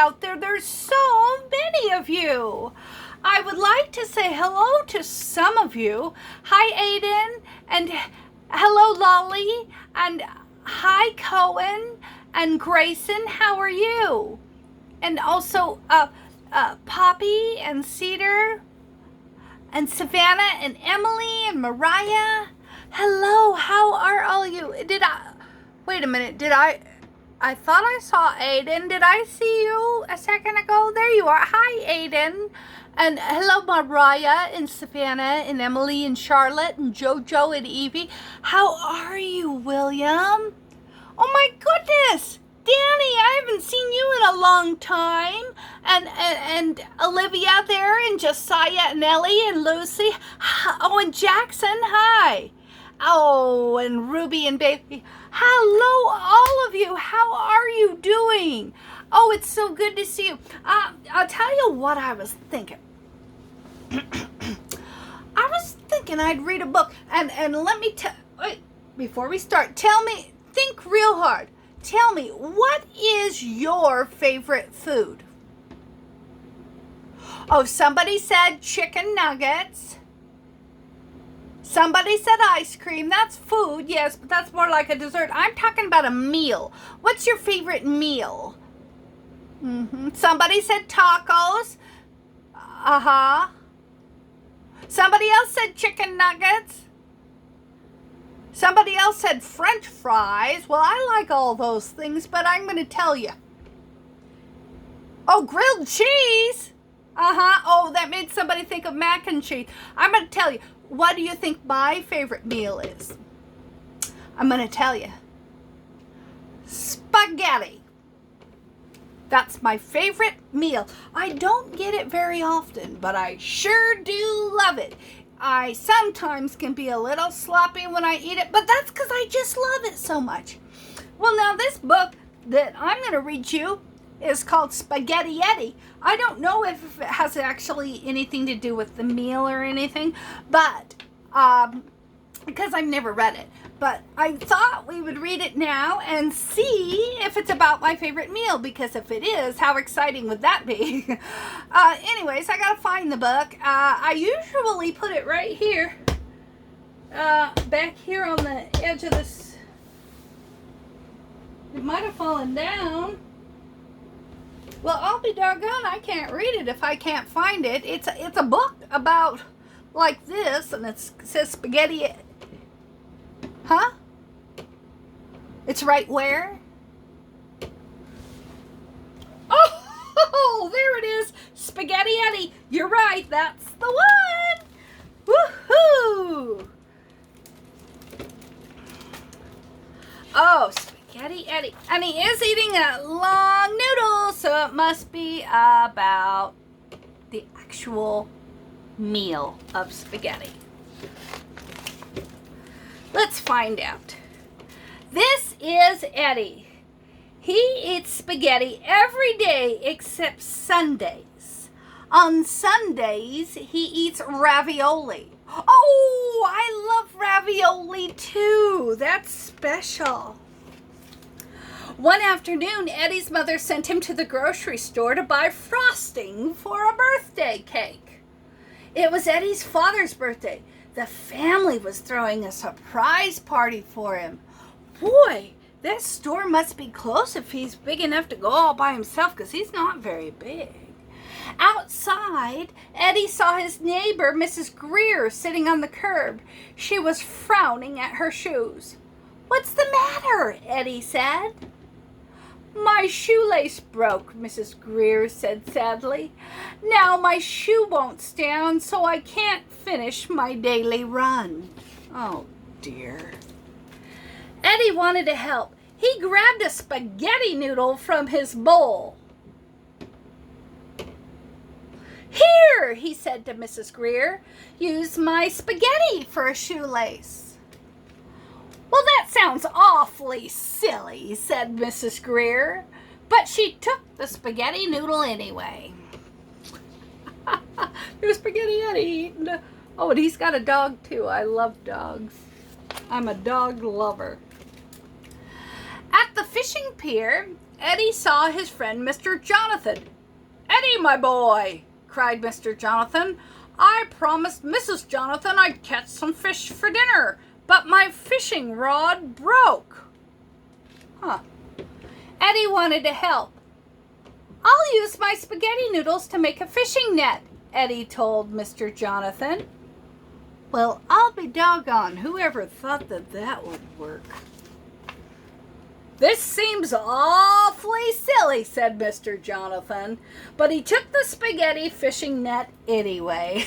out there. There's so many of you. I would like to say hello to some of you. Hi, Aiden, and hello, Lolly, and hi, Cohen, and Grayson. How are you? And also, Poppy, and Cedar, and Savannah, and Emily, and Mariah. Hello, how are all you? Wait a minute, I thought I saw Aiden. Did I see you a second ago? There you are. Hi, Aiden. And hello, Mariah, and Savannah, and Emily, and Charlotte, and JoJo, and Evie. How are you, William? Oh my goodness! Danny, I haven't seen you in a long time. And Olivia there, and Josiah, and Ellie, and Lucy. Oh, and Jackson, hi. Oh, and Ruby and Baby. Hello, all of you. How are you doing? Oh, it's so good to see you. I'll tell you what I was thinking. I was thinking I'd read a book. And let me tell... Wait, before we start, think real hard. Tell me, what is your favorite food? Oh, somebody said chicken nuggets. Somebody said ice cream. That's food, yes, but that's more like a dessert. I'm talking about a meal. What's your favorite meal? Somebody said tacos. Somebody else said chicken nuggets. Somebody else said French fries. Well, I like all those things, but I'm going to tell you. Oh, grilled cheese. Oh, that made somebody think of mac and cheese. I'm going to tell you. What do you think my favorite meal is? I'm going to tell you. Spaghetti. That's my favorite meal. I don't get it very often, but I sure do love it. I sometimes can be a little sloppy when I eat it, but that's because I just love it so much. Well, now this book that I'm going to read you is called Spaghetti Eddie. I don't know if it has actually anything to do with the meal or anything, but because I've never read it. But I thought we would read it now and see if it's about my favorite meal, because if it is, how exciting would that be? Anyways, I gotta find the book. I usually put it right here, back here on the edge of this. It might have fallen down. Well, I'll be doggone, I can't read it if I can't find it. It's a book about like this, and it says spaghetti. Huh? It's right where? Oh, there it is. Spaghetti Eddie. You're right. That's the one. Woohoo! Oh, Spaghetti Eddie. And he is eating a long noodle, so it must be about the actual meal of spaghetti. Let's find out. This is Eddie. He eats spaghetti every day except Sundays. On Sundays, he eats ravioli. Oh, I love ravioli too. That's special. One afternoon, Eddie's mother sent him to the grocery store to buy frosting for a birthday cake. It was Eddie's father's birthday. The family was throwing a surprise party for him. Boy, that store must be close if he's big enough to go all by himself, because he's not very big. Outside, Eddie saw his neighbor, Mrs. Greer, sitting on the curb. She was frowning at her shoes. "What's the matter?" Eddie said. "My shoelace broke," Mrs. Greer said sadly. "Now my shoe won't stand, so I can't finish my daily run." Oh, dear. Eddie wanted to help. He grabbed a spaghetti noodle from his bowl. "Here," he said to Mrs. Greer, "use my spaghetti for a shoelace." "Well, that sounds awfully silly," said Mrs. Greer, but she took the spaghetti noodle anyway. There's Spaghetti Eddie. Oh, and he's got a dog too. I love dogs. I'm a dog lover. At the fishing pier, Eddie saw his friend Mr. Jonathan. "Eddie, my boy," cried Mr. Jonathan, "I promised Mrs. Jonathan I'd catch some fish for dinner, but my fishing rod broke." Eddie wanted to help. "I'll use my spaghetti noodles to make a fishing net," Eddie told Mr. Jonathan. Well, I'll be doggone, whoever thought that would work? "This seems awfully silly," said Mr. Jonathan, but he took the spaghetti fishing net anyway.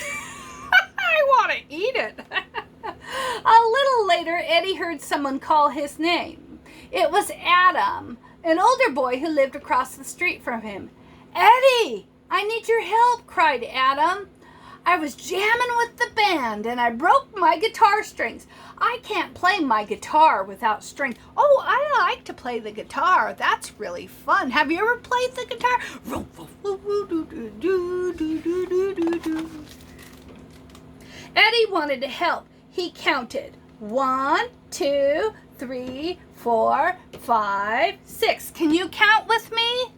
I want to eat it. A little later, Eddie heard someone call his name. It was Adam, an older boy who lived across the street from him. "Eddie, I need your help," cried Adam. "I was jamming with the band and I broke my guitar strings. I can't play my guitar without strings." "Oh, I like to play the guitar. That's really fun. Have you ever played the guitar?" Eddie wanted to help. He counted 1, 2, 3, 4, 5, 6. Can you count with me?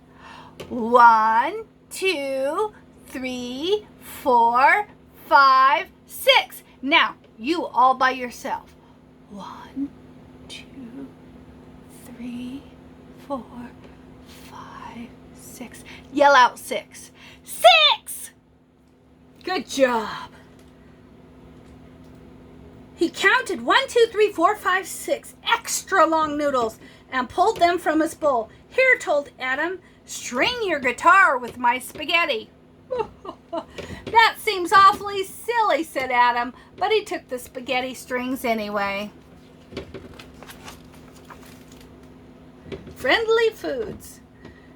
1, 2, 3, 4, 5, 6. Now, you all by yourself. 1, 2, 3, 4, 5, 6. Yell out 6. 6! Good job. He counted 1, 2, 3, 4, 5, 6 extra long noodles and pulled them from his bowl. "Here," told Adam, "string your guitar with my spaghetti." "That seems awfully silly," said Adam, but he took the spaghetti strings anyway. Friendly foods.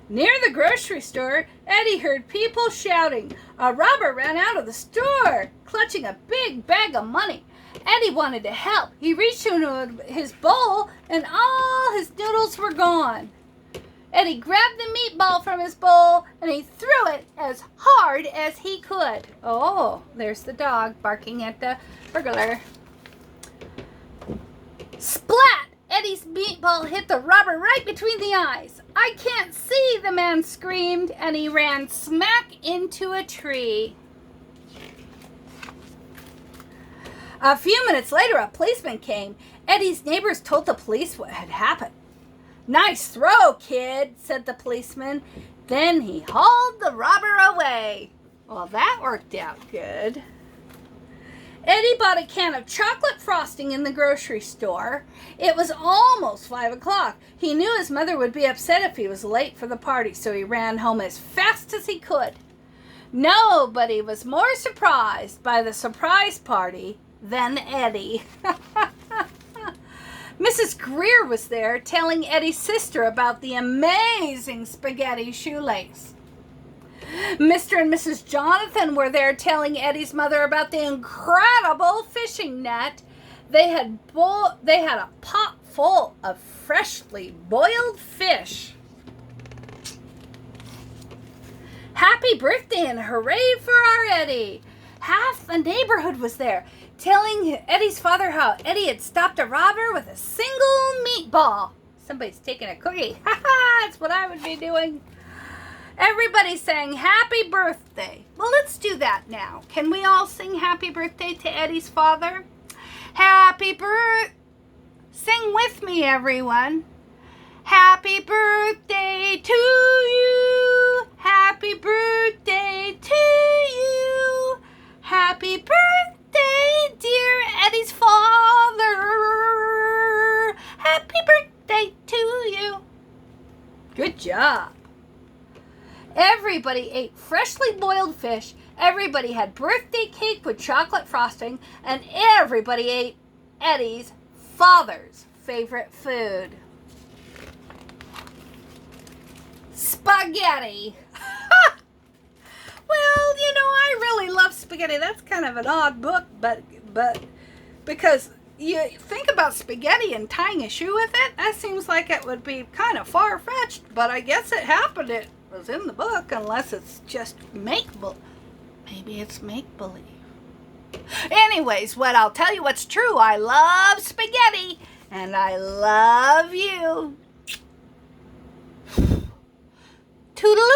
Near the grocery store, Eddie heard people shouting. A robber ran out of the store, clutching a big bag of money. Eddie wanted to help. He reached into his bowl, and all his noodles were gone. Eddie grabbed the meatball from his bowl, and he threw it as hard as he could. Oh, there's the dog barking at the burglar. Splat! Eddie's meatball hit the robber right between the eyes. "I can't see," the man screamed, and he ran smack into a tree. A few minutes later, a policeman came. Eddie's neighbors told the police what had happened. "Nice throw, kid," said the policeman. Then he hauled the robber away. Well, that worked out good. Eddie bought a can of chocolate frosting in the grocery store. It was almost 5 o'clock. He knew his mother would be upset if he was late for the party, so he ran home as fast as he could. Nobody was more surprised by the surprise party than Eddie. Mrs. Greer was there telling Eddie's sister about the amazing spaghetti shoelace. Mr. and Mrs. Jonathan were there telling Eddie's mother about the incredible fishing net. They had a pot full of freshly boiled fish. Happy birthday and hooray for our Eddie! Half the neighborhood was there, telling Eddie's father how Eddie had stopped a robber with a single meatball. Somebody's taking a cookie. Ha ha! That's what I would be doing. Everybody sang happy birthday. Well, let's do that now. Can we all sing happy birthday to Eddie's father? Happy birthday. Sing with me, everyone. Happy birthday to you. Happy birthday to you. Happy birthday, dear Eddie's father. Happy birthday to you. Good job. Everybody ate freshly boiled fish. Everybody had birthday cake with chocolate frosting. And everybody ate Eddie's father's favorite food. Spaghetti. Well, I really love spaghetti. That's kind of an odd book, but because you think about spaghetti and tying a shoe with it, that seems like it would be kind of far-fetched, but I guess it happened. It was in the book, unless it's just make-believe. Maybe it's make-believe. Anyways, I'll tell you what's true. I love spaghetti, and I love you. Toodaloo.